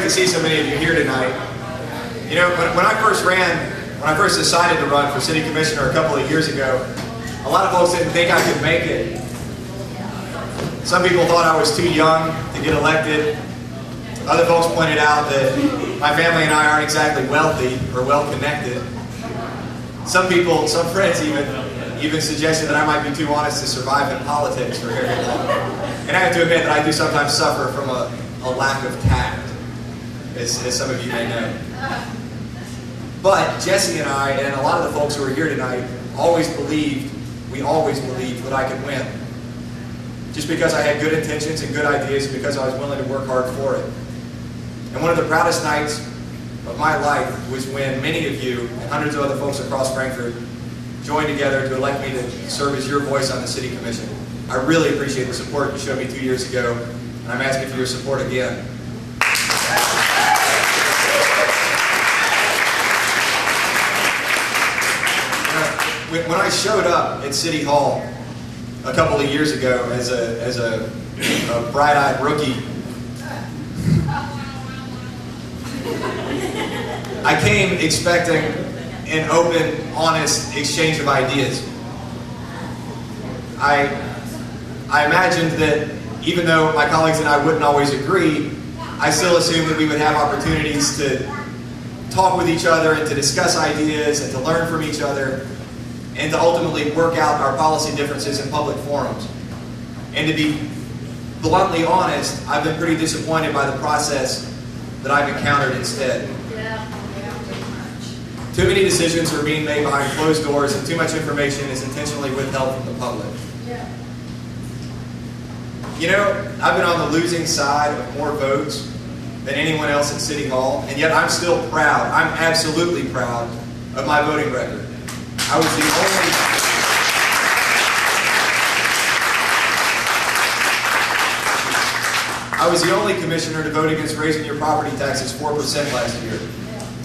to see so many of you here tonight. You know, when I first decided to run for city commissioner a couple of years ago, a lot of folks didn't think I could make it. Some people thought I was too young to get elected. Other folks pointed out that my family and I aren't exactly wealthy or well-connected. Some friends even suggested that I might be too honest to survive in politics for very long. And I have to admit that I do sometimes suffer from a lack of tact, as some of you may know. But Jesse and I, and a lot of the folks who are here tonight, always believed that I could win. Just because I had good intentions and good ideas, and because I was willing to work hard for it. And one of the proudest nights of my life was when many of you, and hundreds of other folks across Frankfort, joined together to elect me to serve as your voice on the City Commission. I really appreciate the support you showed me 2 years ago, and I'm asking for your support again. When I showed up at City Hall a couple of years ago as a bright-eyed rookie, I came expecting an open, honest exchange of ideas. I imagined that even though my colleagues and I wouldn't always agree, I still assumed that we would have opportunities to talk with each other and to discuss ideas and to learn from each other and to ultimately work out our policy differences in public forums. And to be bluntly honest, I've been pretty disappointed by the process that I've encountered instead. Too many decisions are being made behind closed doors, and too much information is intentionally withheld from the public. You know, I've been on the losing side of more votes than anyone else at City Hall, and yet I'm still proud. I'm absolutely proud of my voting record. I was the only commissioner to vote against raising your property taxes 4% last year.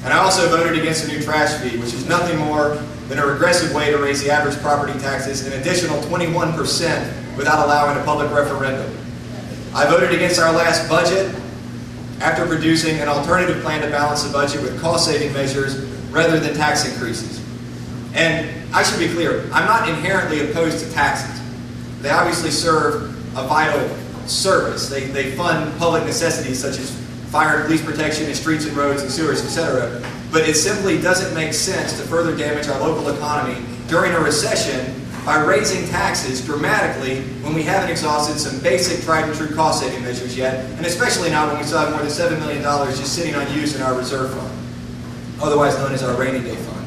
And I also voted against a new trash fee, which is nothing more than a regressive way to raise the average property taxes an additional 21% without allowing a public referendum. I voted against our last budget after producing an alternative plan to balance the budget with cost-saving measures rather than tax increases. And I should be clear, I'm not inherently opposed to taxes. They obviously serve a vital service. They fund public necessities such as fire and police protection and streets and roads and sewers, etc. But it simply doesn't make sense to further damage our local economy during a recession by raising taxes dramatically when we haven't exhausted some basic tried and true cost-saving measures yet, and especially not when we still have more than $7 million just sitting unused in our reserve fund, otherwise known as our rainy day fund.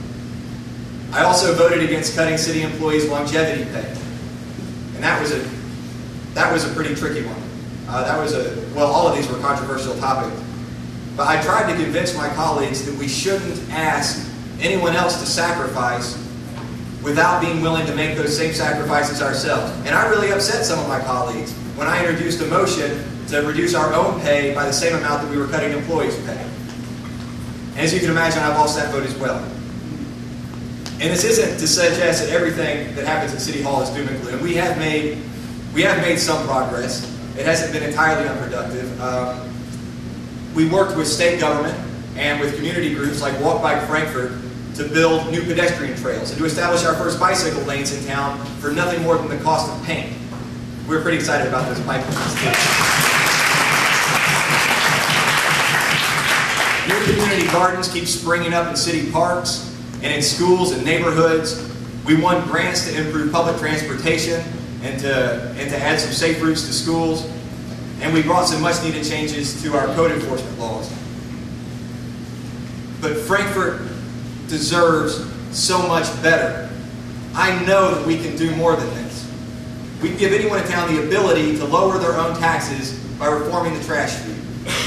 I also voted against cutting city employees' longevity pay, and that was a pretty tricky one. Well, all of these were controversial topics. But I tried to convince my colleagues that we shouldn't ask anyone else to sacrifice without being willing to make those same sacrifices ourselves. And I really upset some of my colleagues when I introduced a motion to reduce our own pay by the same amount that we were cutting employees' pay. And as you can imagine, I lost that vote as well. And this isn't to suggest that everything that happens at City Hall is doom and gloom. We have made some progress. It hasn't been entirely unproductive. We worked with state government and with community groups like Walk Bike Frankfort to build new pedestrian trails and to establish our first bicycle lanes in town for nothing more than the cost of paint. We're pretty excited about those bike lanes too. New community gardens keep springing up in city parks and in schools and neighborhoods. We won grants to improve public transportation and to add some safe routes to schools. And we brought some much needed changes to our code enforcement laws. But Frankfort deserves so much better. I know that we can do more than this. We can give anyone in town the ability to lower their own taxes by reforming the trash fee.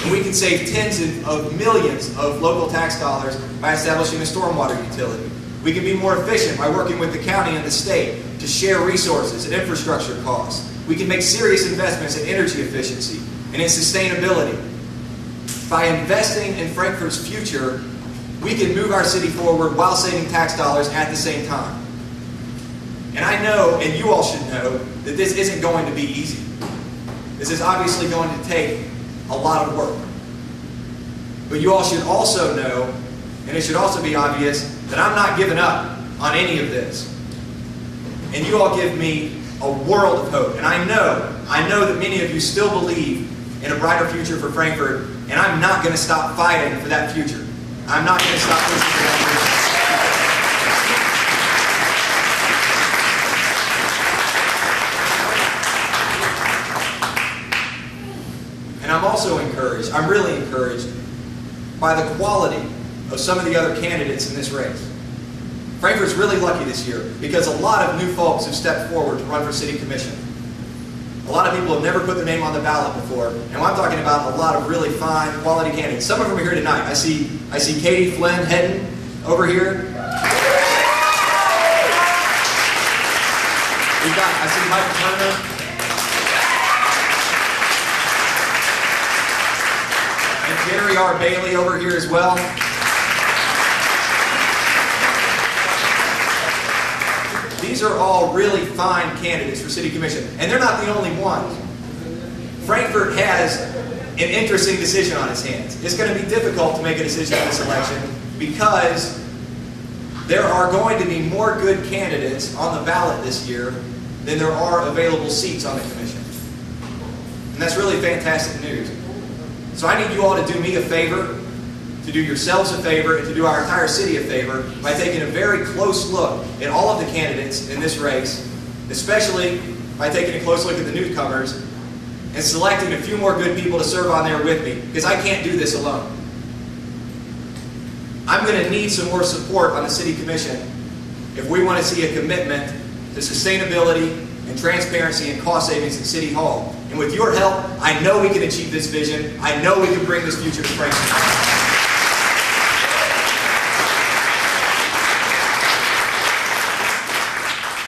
And we can save tens of millions of local tax dollars by establishing a stormwater utility. We can be more efficient by working with the county and the state to share resources and infrastructure costs. We can make serious investments in energy efficiency and in sustainability. By investing in Frankfort's future, we can move our city forward while saving tax dollars at the same time. And I know, and you all should know, that this isn't going to be easy. This is obviously going to take a lot of work. But you all should also know, and it should also be obvious, that I'm not giving up on any of this. And you all give me a world of hope. And I know that many of you still believe in a brighter future for Frankfort, and I'm not going to stop fighting for that future. I'm not going to stop pushing for that future. And I'm also encouraged, I'm really encouraged by the quality of some of the other candidates in this race. Frankfort's really lucky this year because a lot of new folks have stepped forward to run for City Commission. A lot of people have never put their name on the ballot before, and I'm talking about a lot of really fine, quality candidates. Some of them are here tonight. I see Katie Flynn heading over here. I see Mike Turner. And Gary R. Bailey over here as well. These are all really fine candidates for City Commission, and they're not the only ones. Frankfort has an interesting decision on its hands. It's going to be difficult to make a decision in this election because there are going to be more good candidates on the ballot this year than there are available seats on the commission. And that's really fantastic news. So I need you all to do me a favor, to do yourselves a favor, and to do our entire city a favor by taking a very close look at all of the candidates in this race, especially by taking a close look at the newcomers and selecting a few more good people to serve on there with me, because I can't do this alone. I'm going to need some more support on the City Commission if we want to see a commitment to sustainability and transparency and cost savings at City Hall. And with your help, I know we can achieve this vision. I know we can bring this future to Frankfort.